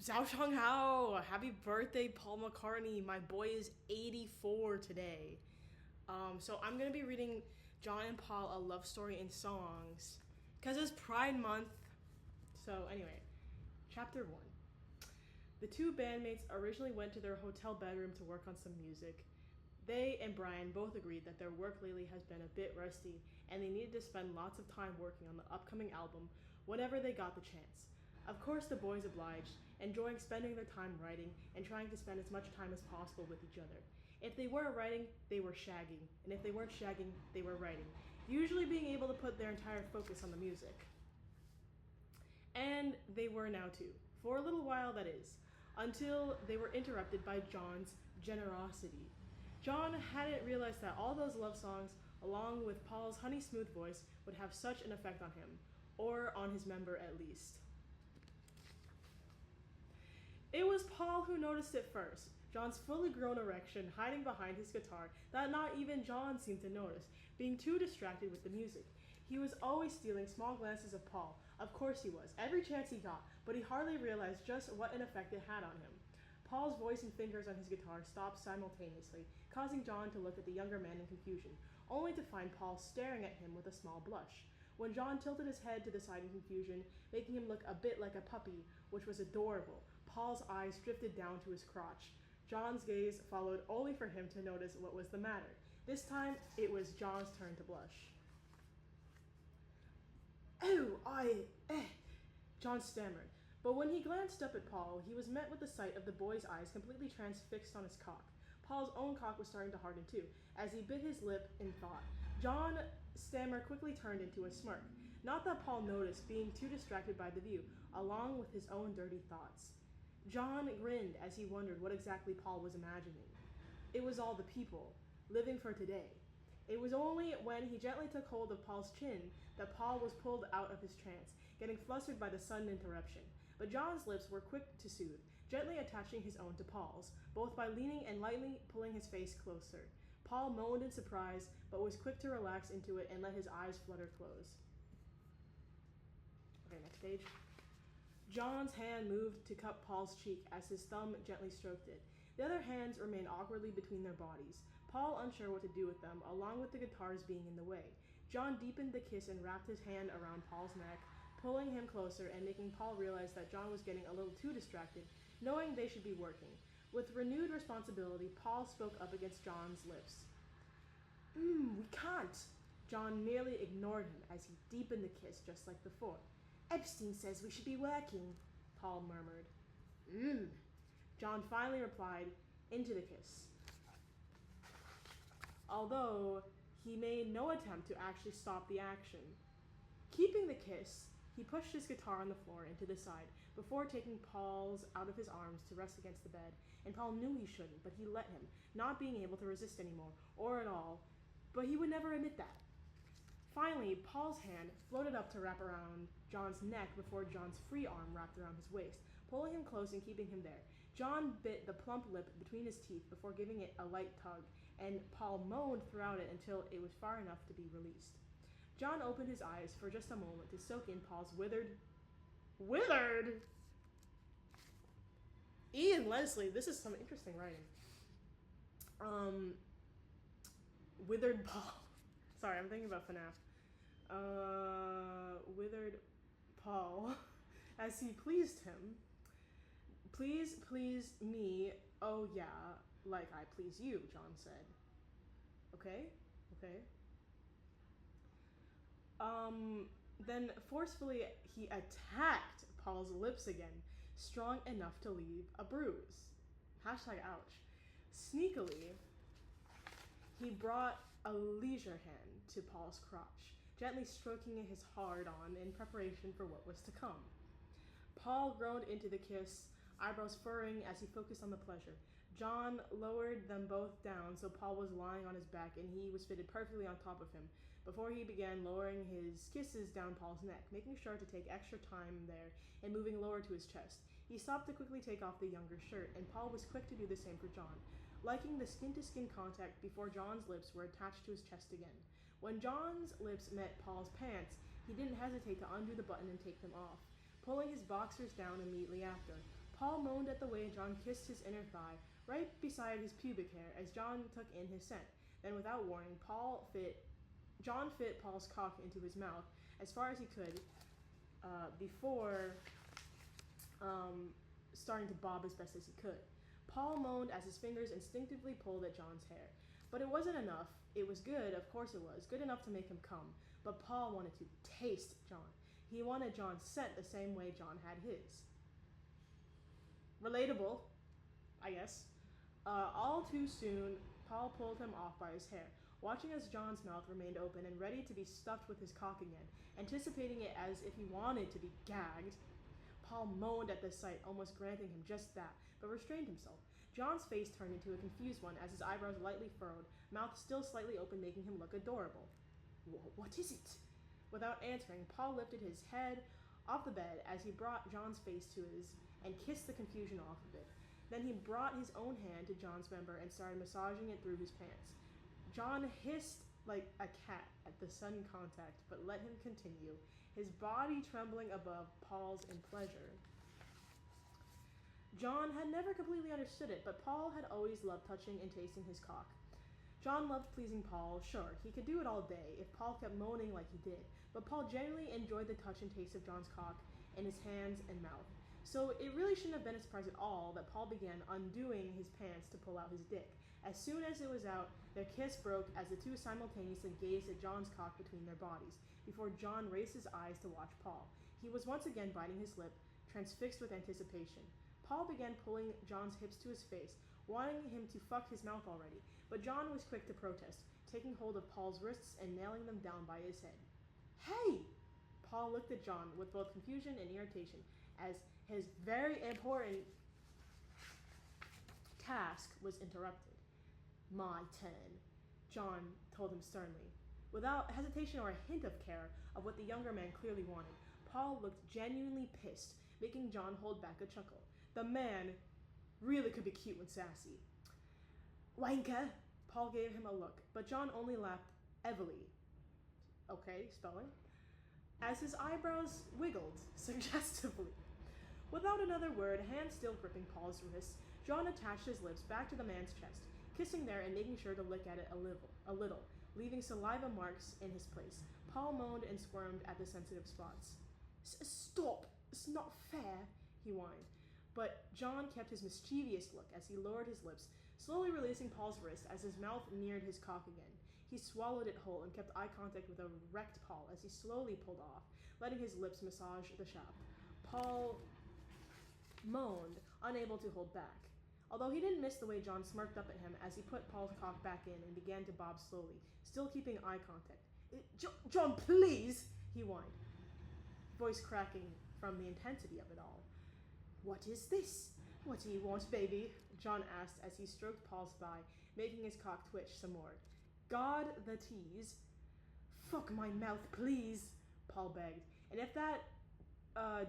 Zhao Chang Hao! Happy birthday, Paul McCartney. My boy is 84 today. So I'm gonna be reading John and Paul, a love story in songs. Because it's Pride Month. So anyway, chapter 1. The two bandmates originally went to their hotel bedroom to work on some music. They and Brian both agreed that their work lately has been a bit rusty, and they needed to spend lots of time working on the upcoming album whenever they got the chance. Of course, the boys obliged, enjoying spending their time writing and trying to spend as much time as possible with each other. If they weren't writing, they were shagging, and if they weren't shagging, they were writing, usually being able to put their entire focus on the music. And they were now too, for a little while that is, until they were interrupted by John's generosity. John hadn't realized that all those love songs, along with Paul's honey smooth voice, would have such an effect on him, or on his member at least. It was Paul who noticed it first, John's fully grown erection hiding behind his guitar that not even John seemed to notice, being too distracted with the music. He was always stealing small glances of Paul. Of course he was, every chance he got, but he hardly realized just what an effect it had on him. Paul's voice and fingers on his guitar stopped simultaneously, causing John to look at the younger man in confusion, only to find Paul staring at him with a small blush. When John tilted his head to the side in confusion, making him look a bit like a puppy, which was adorable, Paul's eyes drifted down to his crotch. John's gaze followed only for him to notice what was the matter. This time, it was John's turn to blush. John stammered. But when he glanced up at Paul, he was met with the sight of the boy's eyes completely transfixed on his cock. Paul's own cock was starting to harden too, as he bit his lip in thought. John's stammer quickly turned into a smirk. Not that Paul noticed, being too distracted by the view, along with his own dirty thoughts. John grinned as he wondered what exactly Paul was imagining. It was all the people, living for today. It was only when he gently took hold of Paul's chin that Paul was pulled out of his trance, getting flustered by the sudden interruption. But John's lips were quick to soothe, gently attaching his own to Paul's, both by leaning and lightly pulling his face closer. Paul moaned in surprise, but was quick to relax into it and let his eyes flutter close. Okay, next page. John's hand moved to cup Paul's cheek as his thumb gently stroked it. The other hands remained awkwardly between their bodies, Paul unsure what to do with them, along with the guitars being in the way. John deepened the kiss and wrapped his hand around Paul's neck, pulling him closer and making Paul realize that John was getting a little too distracted, knowing they should be working. With renewed responsibility, Paul spoke up against John's lips. We can't. John merely ignored him as he deepened the kiss just like before. Epstein says we should be working, Paul murmured. John finally replied into the kiss, although he made no attempt to actually stop the action. Keeping the kiss, he pushed his guitar on the floor and to the side before taking Paul's out of his arms to rest against the bed, and Paul knew he shouldn't, but he let him, not being able to resist anymore, or at all, but he would never admit that. Finally, Paul's hand floated up to wrap around John's neck before John's free arm wrapped around his waist, pulling him close and keeping him there. John bit the plump lip between his teeth before giving it a light tug, and Paul moaned throughout it until it was far enough to be released. John opened his eyes for just a moment to soak in Paul's withered? Ian Leslie, this is some interesting writing. Withered Paul. Sorry, I'm thinking about FNAF. Withered Paul, as he pleased him. Please me, oh yeah, like I please you, John said. Okay. Then forcefully he attacked Paul's lips again, strong enough to leave a bruise. #ouch. Sneakily, he brought a leisure hand to Paul's crotch, gently stroking his hard-on in preparation for what was to come. Paul groaned into the kiss, eyebrows furrowing as he focused on the pleasure. John lowered them both down so Paul was lying on his back and he was fitted perfectly on top of him before he began lowering his kisses down Paul's neck, making sure to take extra time there and moving lower to his chest. He stopped to quickly take off the younger shirt, and Paul was quick to do the same for John, liking the skin-to-skin contact before John's lips were attached to his chest again. When John's lips met Paul's pants, he didn't hesitate to undo the button and take them off, pulling his boxers down immediately after. Paul moaned at the way John kissed his inner thigh, right beside his pubic hair, as John took in his scent. Then, without warning, John fit Paul's cock into his mouth as far as he could before starting to bob as best as he could. Paul moaned as his fingers instinctively pulled at John's hair. But it wasn't enough. It was good, of course it was, good enough to make him come. But Paul wanted to taste John. He wanted John's scent the same way John had his. Relatable, I guess. All too soon, Paul pulled him off by his hair, watching as John's mouth remained open and ready to be stuffed with his cock again, anticipating it as if he wanted to be gagged. Paul moaned at the sight, almost granting him just that, but restrained himself. John's face turned into a confused one as his eyebrows lightly furrowed, mouth still slightly open, making him look adorable. What is it? Without answering, Paul lifted his head off the bed as he brought John's face to his and kissed the confusion off of it. Then he brought his own hand to John's member and started massaging it through his pants. John hissed like a cat at the sudden contact, but let him continue, his body trembling above Paul's in pleasure. John had never completely understood it, but Paul had always loved touching and tasting his cock. John loved pleasing Paul, sure, he could do it all day if Paul kept moaning like he did, but Paul genuinely enjoyed the touch and taste of John's cock in his hands and mouth. So it really shouldn't have been a surprise at all that Paul began undoing his pants to pull out his dick. As soon as it was out, their kiss broke as the two simultaneously gazed at John's cock between their bodies, before John raised his eyes to watch Paul. He was once again biting his lip, transfixed with anticipation. Paul began pulling John's hips to his face, wanting him to fuck his mouth already, but John was quick to protest, taking hold of Paul's wrists and nailing them down by his head. Hey! Paul looked at John with both confusion and irritation, as his very important task was interrupted. My turn, John told him sternly. Without hesitation or a hint of care of what the younger man clearly wanted, Paul looked genuinely pissed, making John hold back a chuckle. The man really could be cute and sassy. Wanker, Paul gave him a look, but John only laughed heavily. Okay, spelling. As his eyebrows wiggled suggestively. Without another word, hands still gripping Paul's wrists, John attached his lips back to the man's chest, kissing there and making sure to lick at it a little, leaving saliva marks in his place. Paul moaned and squirmed at the sensitive spots. Stop! It's not fair, he whined. But John kept his mischievous look as he lowered his lips, slowly releasing Paul's wrist as his mouth neared his cock again. He swallowed it whole and kept eye contact with a wrecked Paul as he slowly pulled off, letting his lips massage the shaft. Paul moaned, unable to hold back. Although he didn't miss the way John smirked up at him as he put Paul's cock back in and began to bob slowly, still keeping eye contact. John, please, he whined, voice cracking from the intensity of it all. What is this? What do you want, baby? John asked as he stroked Paul's thigh, making his cock twitch some more. God the tease. Fuck my mouth, please, Paul begged. And if that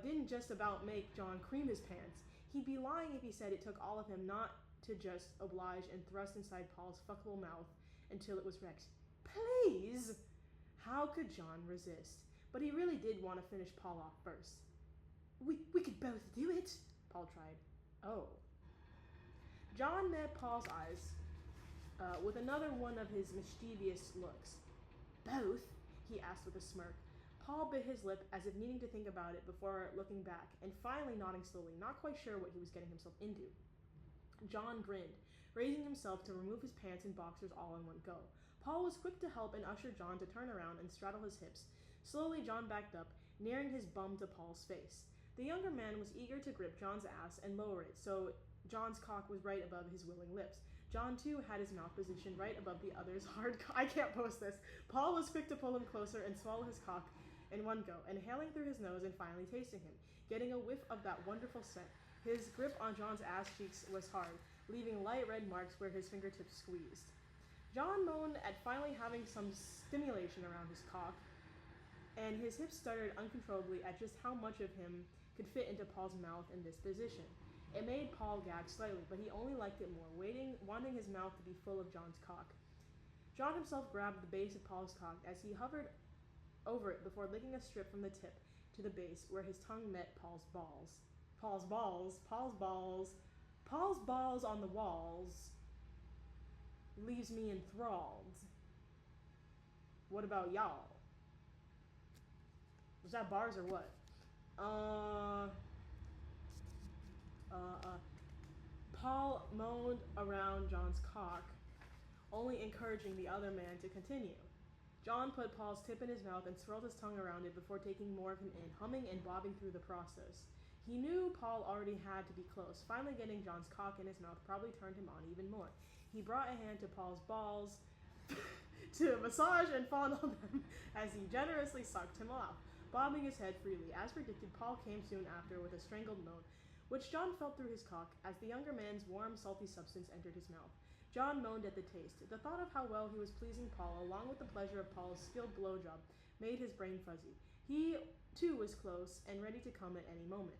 didn't just about make John cream his pants, he'd be lying if he said it took all of him not to just oblige and thrust inside Paul's fuckable mouth until it was wrecked. Please! How could John resist? But he really did want to finish Paul off first. We could both do it, Paul tried. Oh. John met Paul's eyes with another one of his mischievous looks. Both? He asked with a smirk. Paul bit his lip as if needing to think about it before looking back, and finally nodding slowly, not quite sure what he was getting himself into. John grinned, raising himself to remove his pants and boxers all in one go. Paul was quick to help and usher John to turn around and straddle his hips. Slowly, John backed up, nearing his bum to Paul's face. The younger man was eager to grip John's ass and lower it, so John's cock was right above his willing lips. John, too, had his mouth positioned right above the other's hard cock. I can't post this. Paul was quick to pull him closer and swallow his cock in one go, inhaling through his nose and finally tasting him, getting a whiff of that wonderful scent. His grip on John's ass cheeks was hard, leaving light red marks where his fingertips squeezed. John moaned at finally having some stimulation around his cock, and his hips started uncontrollably at just how much of him could fit into Paul's mouth in this position. It made Paul gag slightly, but he only liked it more, wanting his mouth to be full of John's cock. John himself grabbed the base of Paul's cock as he hovered over it before licking a strip from the tip to the base where his tongue met Paul's balls. Paul's balls, Paul's balls, Paul's balls on the walls leaves me enthralled. What about y'all? Was that bars or what? Paul moaned around John's cock, only encouraging the other man to continue. John put Paul's tip in his mouth and swirled his tongue around it before taking more of him in, humming and bobbing through the process. He knew Paul already had to be close. Finally getting John's cock in his mouth probably turned him on even more. He brought a hand to Paul's balls to massage and fondle them as he generously sucked him off, bobbing his head freely. As predicted, Paul came soon after with a strangled moan, which John felt through his cock as the younger man's warm, salty substance entered his mouth. John moaned at the taste. The thought of how well he was pleasing Paul, along with the pleasure of Paul's skilled blowjob, made his brain fuzzy. He, too, was close and ready to come at any moment.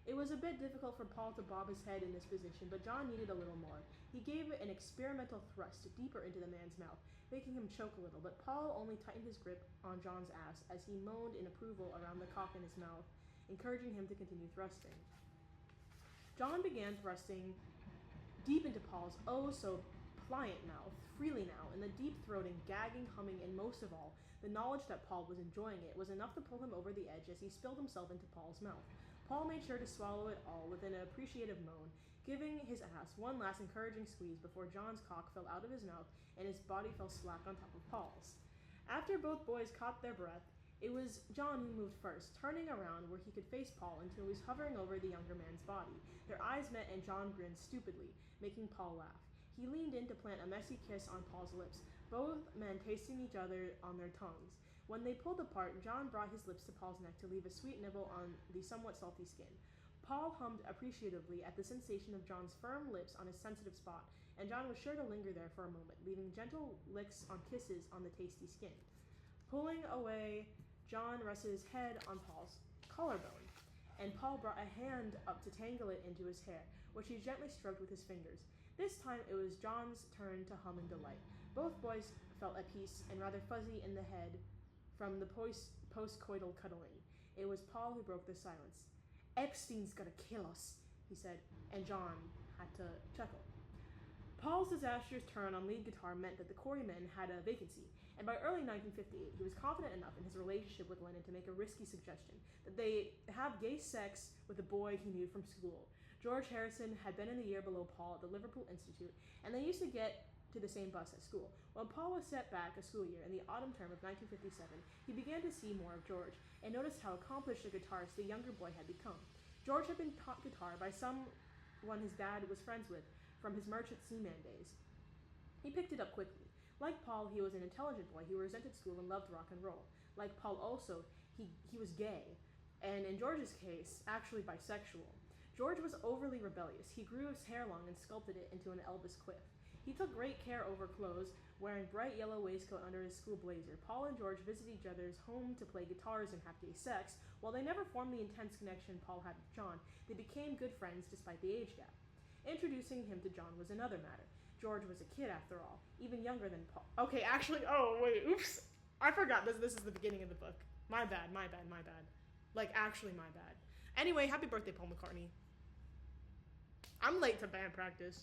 It was a bit difficult for Paul to bob his head in this position, but John needed a little more. He gave it an experimental thrust deeper into the man's mouth, making him choke a little, but Paul only tightened his grip on John's ass as he moaned in approval around the cock in his mouth, encouraging him to continue thrusting. John began thrusting deep into Paul's oh-so-pliant mouth, freely now, and the deep-throating, gagging, humming, and most of all, the knowledge that Paul was enjoying it was enough to pull him over the edge as he spilled himself into Paul's mouth. Paul made sure to swallow it all with an appreciative moan, giving his ass one last encouraging squeeze before John's cock fell out of his mouth and his body fell slack on top of Paul's. After both boys caught their breath, it was John who moved first, turning around where he could face Paul until he was hovering over the younger man's body. Their eyes met and John grinned stupidly, making Paul laugh. He leaned in to plant a messy kiss on Paul's lips, both men tasting each other on their tongues. When they pulled apart, John brought his lips to Paul's neck to leave a sweet nibble on the somewhat salty skin. Paul hummed appreciatively at the sensation of John's firm lips on his sensitive spot, and John was sure to linger there for a moment, leaving gentle licks on kisses on the tasty skin. Pulling away, John rested his head on Paul's collarbone, and Paul brought a hand up to tangle it into his hair, which he gently stroked with his fingers. This time it was John's turn to hum in delight. Both boys felt at peace and rather fuzzy in the head from the post-coital cuddling. It was Paul who broke the silence. "Epstein's gonna kill us," he said, and John had to chuckle. Paul's disastrous turn on lead guitar meant that the Quarrymen had a vacancy, and by early 1958, he was confident enough in his relationship with Lennon to make a risky suggestion that they have gay sex with a boy he knew from school. George Harrison had been in the year below Paul at the Liverpool Institute, and they used to get to the same bus at school. When Paul was set back a school year in the autumn term of 1957, he began to see more of George and noticed how accomplished a guitarist the younger boy had become. George had been taught guitar by someone his dad was friends with from his merchant seaman days. He picked it up quickly. Like Paul, he was an intelligent boy who resented school and loved rock and roll. Like Paul also, he was gay, and in George's case, actually bisexual. George was overly rebellious. He grew his hair long and sculpted it into an Elvis quiff. He took great care over clothes, wearing bright yellow waistcoat under his school blazer. Paul and George visited each other's home to play guitars and have gay sex. While they never formed the intense connection Paul had with John, they became good friends despite the age gap. Introducing him to John was another matter. George was a kid after all, even younger than Paul. Okay, actually, oops. I forgot this is the beginning of the book. My bad. Like, actually my bad. Anyway, happy birthday, Paul McCartney. I'm late to band practice.